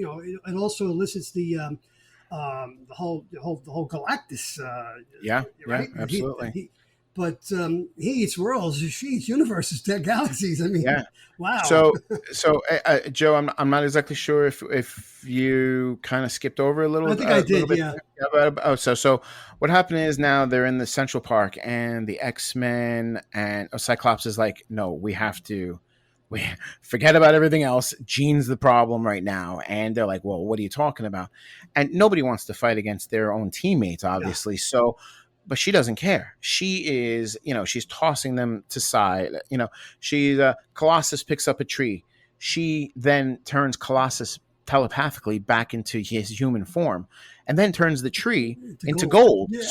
it also elicits the whole Galactus, Yeah, yeah, right? absolutely. But he eats worlds, she eats universes, galaxies. I mean, Yeah. wow. So, Joe, I'm not exactly sure if you kind of skipped over I think I a little did. bit Yeah, there. Yeah, so what happened is now they're in the Central Park, and the X-Men and Cyclops is like, no, we forget about everything else. Jean's the problem right now, and they're like, well, what are you talking about? And nobody wants to fight against their own teammates, yeah. obviously. So, but she doesn't care. She is, she's tossing them to side. Colossus picks up a tree. She then turns Colossus telepathically back into his human form, and then turns the tree The into gold. gold. Yeah,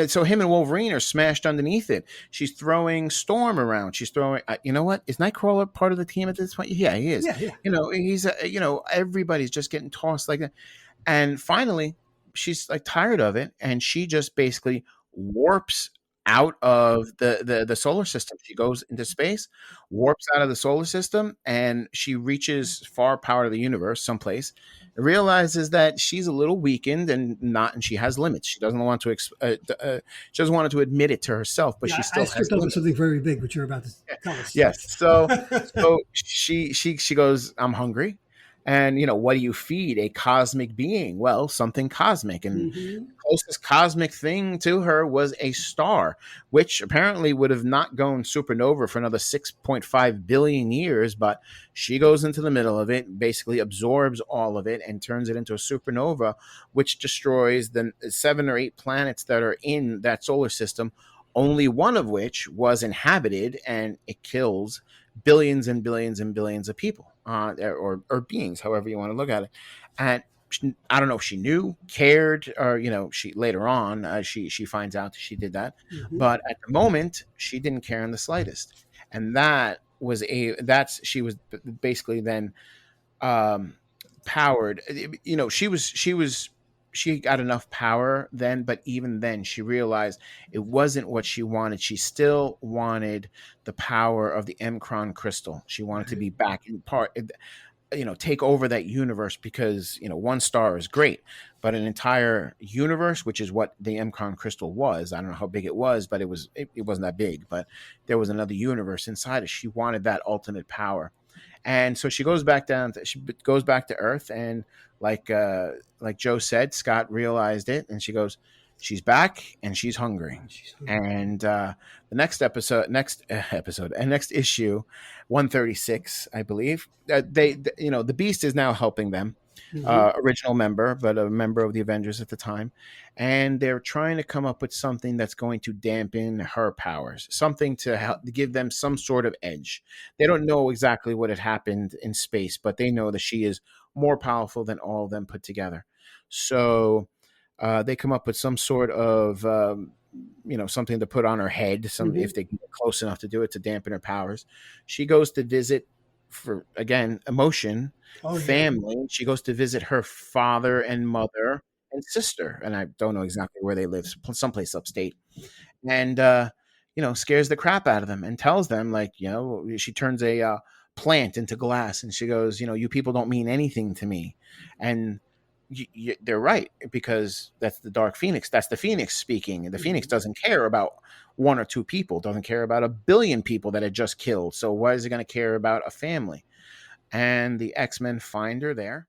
So him and Wolverine are smashed underneath it. She's throwing Storm around. She's throwing. You know what? Is Nightcrawler part of the team at this point? Yeah, he is. yeah, yeah. He's. Everybody's just getting tossed like that. And finally, she's like tired of it, and she just basically warps out of the solar system. She goes into space, warps out of the solar system, and she reaches far power of the universe, someplace. Realizes that she's a little weakened and she has limits. She doesn't want to she doesn't want to admit it to herself, but Yeah, she I still has skipped over limits. something very big, which you're about to tell us. Yes. So she goes, I'm hungry. And what do you feed a cosmic being? Well, something cosmic. And Hmm. closest cosmic thing to her was a star, which apparently would have not gone supernova for another 6.5 billion years. But she goes into the middle of it, basically absorbs all of it, and turns it into a supernova, which destroys the 7 or 8 planets that are in that solar system, only one of which was inhabited, and it kills billions and billions and billions of people, or beings, however you want to look at it. And I don't know if she knew, cared, or she later on she finds out that she did that, Hmm. but at the moment she didn't care in the slightest, and she was basically then um, powered. She got enough power then, but even then she realized it wasn't what she wanted. She still wanted the power of the Mcron crystal. She wanted to Right. be back in part, take over that universe, because one star is great, but an entire universe, which is what the Mcron crystal was. I don't know how big it was, but it wasn't that big, but there was another universe inside it. She wanted that ultimate power. And so she goes back to Earth, and like Joe said, Scott realized it, and she goes, she's back and she's hungry. She's hungry. And the next issue, 136, I believe. The Beast is now helping them, Hmm. original member, but a member of the Avengers at the time, and they're trying to come up with something that's going to dampen her powers, something to help to give them some sort of edge. They don't know exactly what had happened in space, but they know that she is more powerful than all of them put together. So they come up with some sort of something to put on her head, some Hmm. if they can get close enough to do it to dampen her powers. She goes to visit, for again, emotion, Oh yeah. family. She goes to visit her father and mother and sister, and I don't know exactly where they live, someplace upstate. And scares the crap out of them, and tells them, like, she turns a plant into glass, and she goes, you people don't mean anything to me. And they're right, because that's the Dark Phoenix. That's the Phoenix speaking. And the Phoenix Hmm. doesn't care about one or two people, doesn't care about a billion people that it just killed. So why is it going to care about a family? And the X-Men find her there.